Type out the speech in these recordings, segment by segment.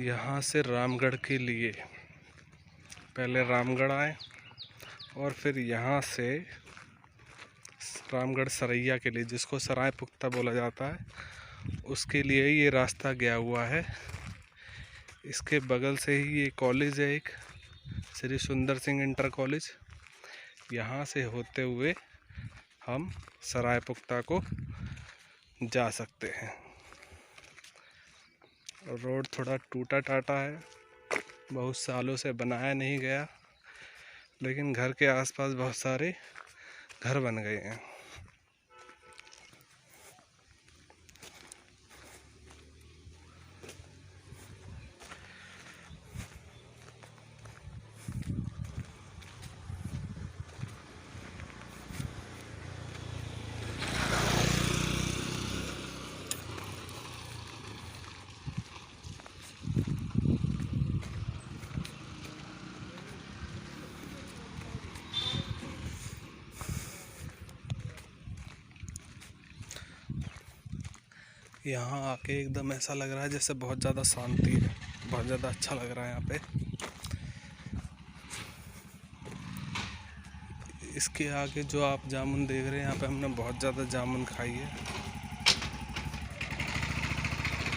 यहाँ से रामगढ़ के लिए पहले रामगढ़ आए और फिर यहाँ से रामगढ़ सरैया के लिए, जिसको सराय पुख्ता बोला जाता है, उसके लिए ये रास्ता गया हुआ है। इसके बगल से ही ये कॉलेज है, एक श्री सुंदर सिंह इंटर कॉलेज। यहाँ से होते हुए हम सराय पुख्ता को जा सकते हैं। रोड थोड़ा टूटा टाटा है, बहुत सालों से बनाया नहीं गया, लेकिन घर के आसपास बहुत सारे घर बन गए हैं। यहाँ आके एकदम ऐसा लग रहा है जैसे बहुत ज़्यादा शांति है, बहुत ज़्यादा अच्छा लग रहा है यहाँ पे। इसके आगे जो आप जामुन देख रहे हैं, यहाँ पे हमने बहुत ज़्यादा जामुन खाई है।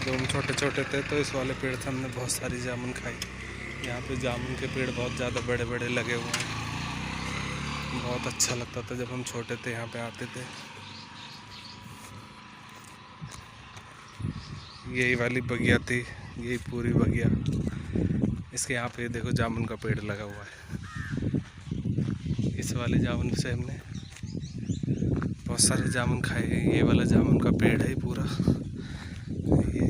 जब हम छोटे छोटे थे तो इस वाले पेड़ से हमने बहुत सारी जामुन खाई। यहाँ पे जामुन के पेड़ बहुत ज़्यादा बड़े बड़े लगे हुए हैं। बहुत अच्छा लगता था जब हम छोटे थे, यहाँ पे आते थे। यही वाली बगिया थी, यही पूरी बगिया। इसके यहाँ पे देखो जामुन का पेड़ लगा हुआ है। इस वाले जामुन से हमने बहुत सारे जामुन खाए हैं। ये वाला जामुन का पेड़ है पूरा। ये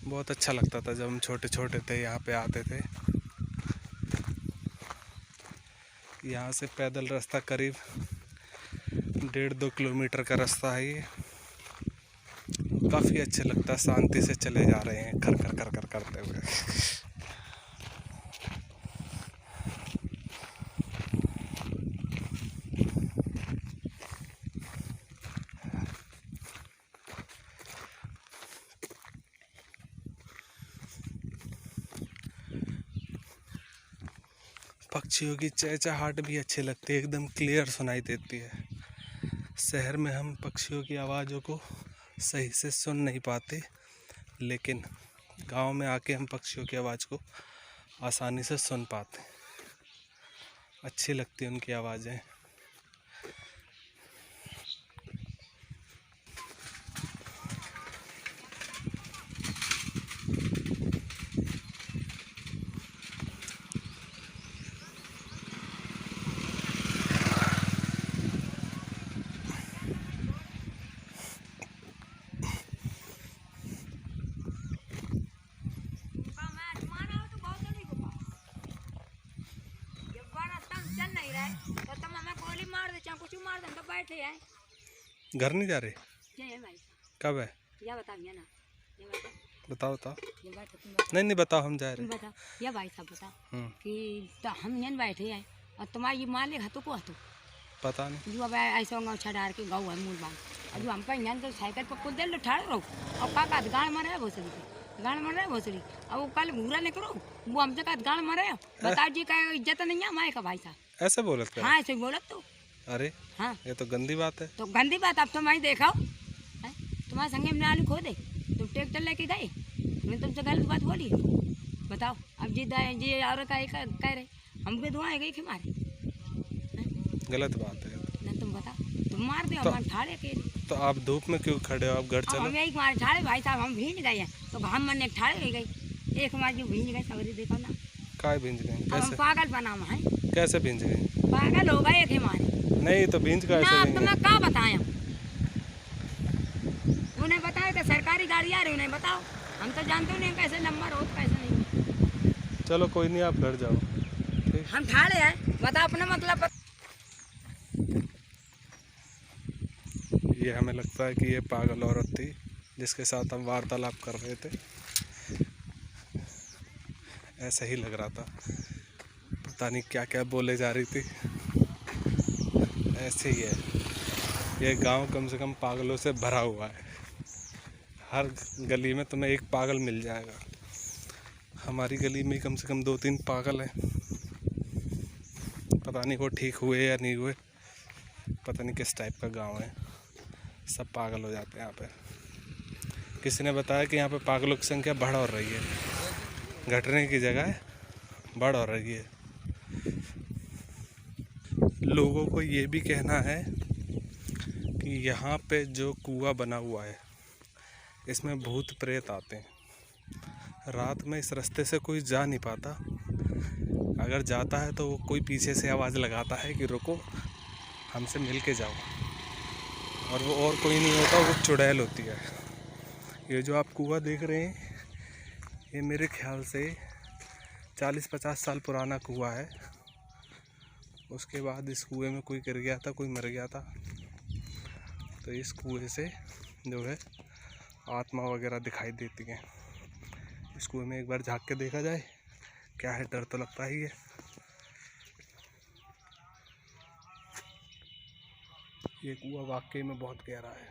बहुत अच्छा लगता था जब हम छोटे छोटे थे, यहाँ पे आते थे। यहाँ से पैदल रास्ता करीब 1.5-2 किलोमीटर का रास्ता है। ये काफ़ी अच्छा लगता है, शांति से चले जा रहे हैं कर कर कर कर करते हुए। पक्षियों की चहचहाहट भी अच्छी लगती है, एकदम क्लियर सुनाई देती है। शहर में हम पक्षियों की आवाज़ों को सही से सुन नहीं पाते, लेकिन गांव में आके हम पक्षियों की आवाज़ को आसानी से सुन पाते हैं। अच्छी लगती है उनकी आवाज़ें। घर नहीं जा रहे? कब है? बताओ बताओ। नहीं बताओ, हम जा रहे हैं। या भाई साहब बताओ कि तो हम यहाँ बैठे हैं और तुम्हारा ये मालिक है तो को तो पता नहीं जो अब ऐसा गाँव छाड़ के गाँव है मूल बात। अब हम कहीं यहाँ तो साइकिल पर कुछ देर ठाड़ रहो और काका गाड़ मारे भोसड़ी, गाड़ मारे भोसड़ी। अब वो कल घूरा नहीं करो, वो हमसे का गाड़ मारे। बताओ जी का इज्जत नहीं है हमारे का भाई साहब। ऐसे बोलत? हाँ ऐसे बोलत तो। अरे हाँ ये तो गंदी बात है। तो गंदी बात अब तुम देखो, तुम्हारे संगे में आलू खो दे, तुम ट्रैक्टर लेके गए, मैं तुमसे गलत बात बोली? बताओ। अब जी और कह रहे हम भी दुआएं गई मारे, गलत बात है ना। तुम बताओ, तुम मार दे हमारे ठाड़े के। तो आप धूप में क्यों खड़े हो? आप घर चलो। हम एक मारे ठाड़े भाई साहब, हम भींज गए हैं तो हम मन एक ठाड़े गई, एक हमारे जो भींज गए सवरी देखो ना। काय भींज गए? कैसे? पागल बनाम है। कैसे भींज गए? पागल हो गए एक हमारे। नहीं तो भींज का ऐसे तो मैं क्या बताया? उन्हें बताया कि सरकारी गाड़ी आ रही, उन्हें बताओ। हम तो जानते नहीं कैसे नंबर हो कैसे नहीं। चलो कोई नहीं, आप घर जाओ। हम ठाड़े हैं, बताओ अपना मतलब। ये हमें लगता है कि ये पागल औरत थी जिसके साथ हम वार्तालाप कर रहे थे। ऐसा ही लग रहा था, पता नहीं क्या क्या बोले जा रही थी। ऐसे ही है, ये गांव कम से कम पागलों से भरा हुआ है। हर गली में तुम्हें एक पागल मिल जाएगा। हमारी गली में कम से कम 2-3 पागल हैं, पता नहीं वो ठीक हुए या नहीं हुए, पता नहीं किस टाइप का गांव है, सब पागल हो जाते हैं यहाँ पे। किसी ने बताया कि यहाँ पे पागलों की संख्या बढ़ और रही है, घटने की जगह बढ़ और रही है। लोगों को ये भी कहना है कि यहाँ पे जो कुआं बना हुआ है इसमें भूत प्रेत आते हैं। रात में इस रास्ते से कोई जा नहीं पाता, अगर जाता है तो वो कोई पीछे से आवाज़ लगाता है कि रुको हमसे मिल के जाओ, और वो और कोई नहीं होता, वो चुड़ैल होती है। ये जो आप कुआं देख रहे हैं ये मेरे ख्याल से 40-50 साल पुराना कुआं है। उसके बाद इस कुएं में कोई गिर गया था, कोई मर गया था, तो इस कुएं से जो है आत्मा वगैरह दिखाई देती हैं। इस कुएं में एक बार झांक के देखा जाए, क्या है, डर तो लगता ही है। ये कुआं वाकई में बहुत गहरा है,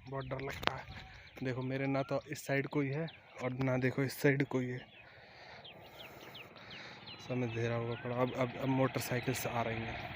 बहुत डर लगता है। देखो मेरे ना तो इस साइड कोई है और ना देखो इस साइड कोई है, सब में अंधेरा हुआ पड़ा। अब मोटरसाइकिल से आ रही है।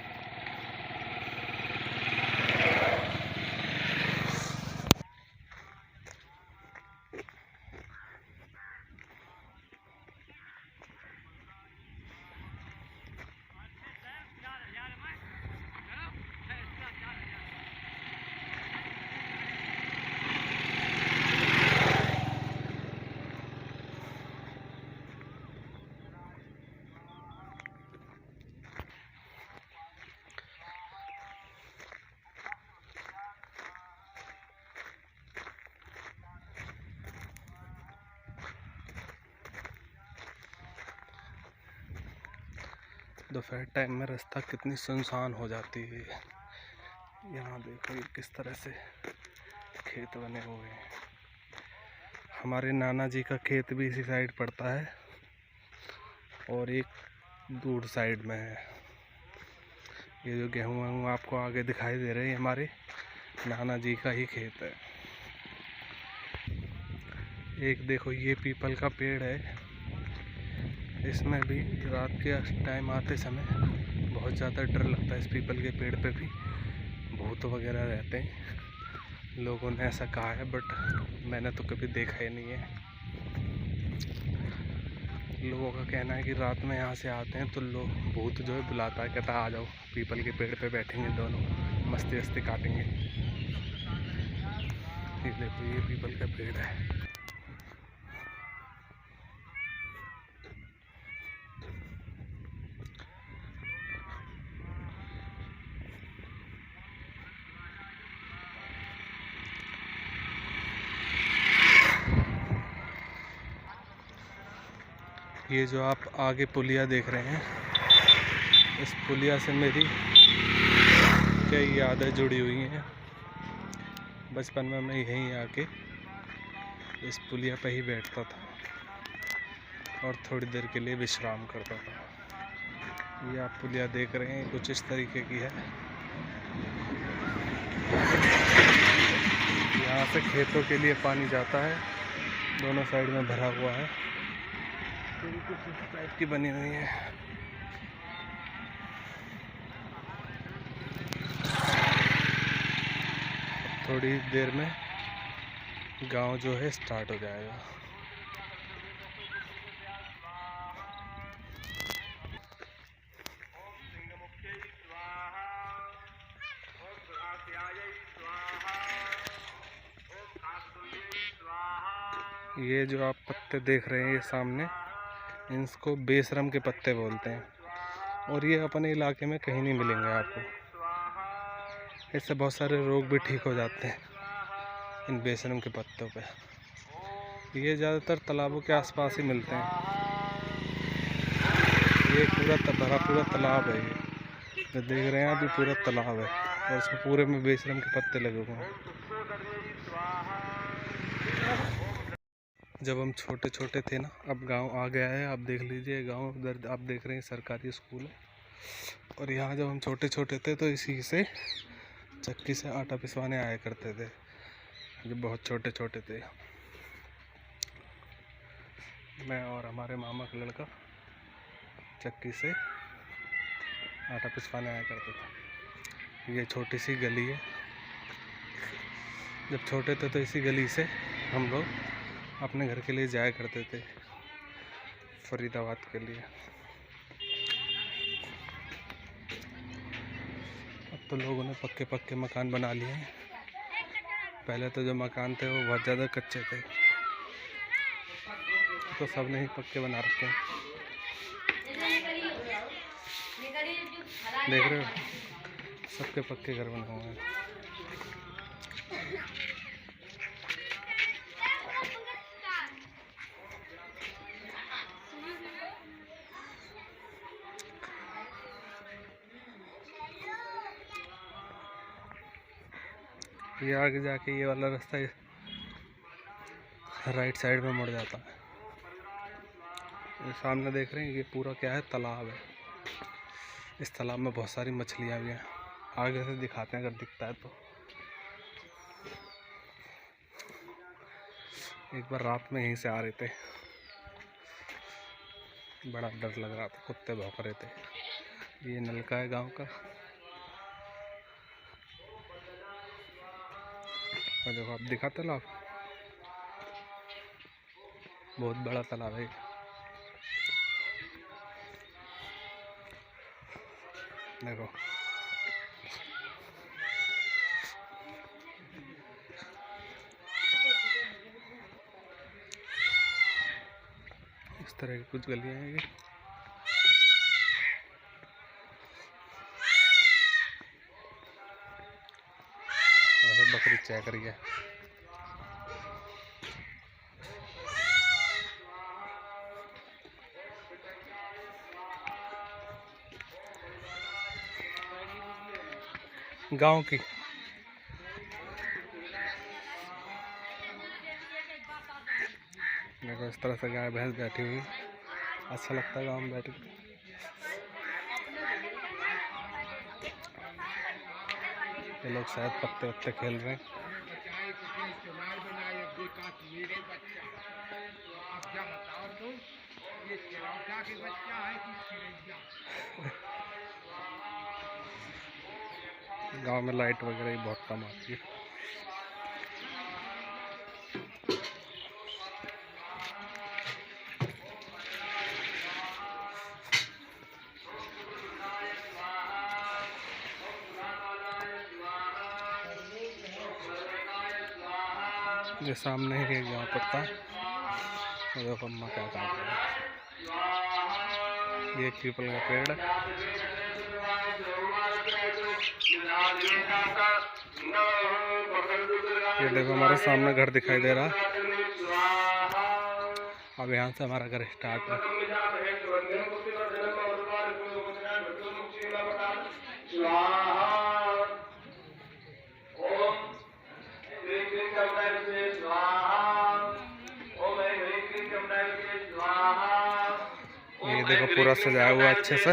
दोपहर टाइम में रास्ता कितनी सुनसान हो जाती है। यहाँ देखो ये किस तरह से खेत बने हुए हैं। हमारे नाना जी का खेत भी इसी साइड पड़ता है और एक दूर साइड में है। ये जो गेहूँ आपको आगे दिखाई दे रहे हैं हमारे नाना जी का ही खेत है। एक देखो ये पीपल का पेड़ है, इसमें भी रात के टाइम आते समय बहुत ज़्यादा डर लगता है। इस पीपल के पेड़ पे भी भूत वगैरह रहते हैं, लोगों ने ऐसा कहा है, बट मैंने तो कभी देखा ही नहीं है। लोगों का कहना है कि रात में यहाँ से आते हैं तो लोग भूत जो है बुलाता है, कहता है आ जाओ पीपल के पेड़ पे बैठेंगे, दोनों मस्ती वस्ती काटेंगे। ये देखो ये पीपल का पेड़ है। ये जो आप आगे पुलिया देख रहे हैं, इस पुलिया से मेरी कई यादें जुड़ी हुई हैं। बचपन में मैं यहीं आके इस पुलिया पे ही बैठता था और थोड़ी देर के लिए विश्राम करता था। ये आप पुलिया देख रहे हैं, कुछ इस तरीके की है। यहाँ से खेतों के लिए पानी जाता है, दोनों साइड में भरा हुआ है, कुछ इस टाइप की बनी हुई है। थोड़ी देर में गांव जो है स्टार्ट हो जाएगा। ये जो आप पत्ते देख रहे हैं ये सामने, इनको बेशरम के पत्ते बोलते हैं, और ये अपने इलाके में कहीं नहीं मिलेंगे आपको। इससे बहुत सारे रोग भी ठीक हो जाते हैं इन बेशरम के पत्तों पे। ये ज़्यादातर तालाबों के आसपास ही मिलते हैं। ये पूरा तालाब है, ये देख रहे हैं आप, ये पूरा तालाब है और इसमें पूरे में बेशरम के पत्ते लगे हुए हैं। जब हम छोटे छोटे थे ना, अब गांव आ गया है, आप देख लीजिए गांव उधर आप देख रहे हैं सरकारी स्कूल है। और यहाँ जब हम छोटे छोटे थे तो इसी से चक्की से आटा पिसवाने आया करते थे, जब बहुत छोटे छोटे थे। मैं और हमारे मामा का लड़का चक्की से आटा पिसवाने आया करते थे। ये छोटी सी गली है। जब छोटे थे तो इसी गली से हम लोग अपने घर के लिए जाया करते थे, फरीदाबाद के लिए। अब तो लोगों ने पक्के पक्के मकान बना लिए हैं। पहले तो जो मकान थे वो बहुत ज़्यादा कच्चे थे, तो सब ने ही पक्के बना रखे हैं। देख रहे हो, सबके पक्के घर बने हुए हैं। ये आगे जाके ये वाला रास्ता राइट साइड में मुड़ जाता है। ये सामने देख रहे हैं, ये पूरा क्या है, तालाब है। इस तालाब में बहुत सारी मछलियाँ भी हैं। आगे से दिखाते हैं अगर दिखता है तो। एक बार रात में यहीं से आ रहे थे, बड़ा डर लग रहा था, कुत्ते भौंक रहे थे। ये नलका है गांव का। और देखो आप दिखा तालाब, बहुत बड़ा तालाब है। देखो इस तरह की कुछ गलियां हैं ये। और बकरी चेक रही है। गांव की देखो, इस तरह से गाय भैंस बैठी हुई, अच्छा लगता है गांव में बैठ के। ये लोग शायद पत्ते वत्ते खेल रहे हैं। गांव में लाइट वगैरह ही बहुत कम आती है। ये सामने ही एक गाँव पड़ता है। देखो अम्मा क्या काम कर रही है। ये एक पीपल का पेड़ है। ये देखो हमारे सामने घर दिखाई दे रहा है। अब यहाँ से हमारा घर स्टार्ट है। ये देखो पूरा सजाया हुआ अच्छे से।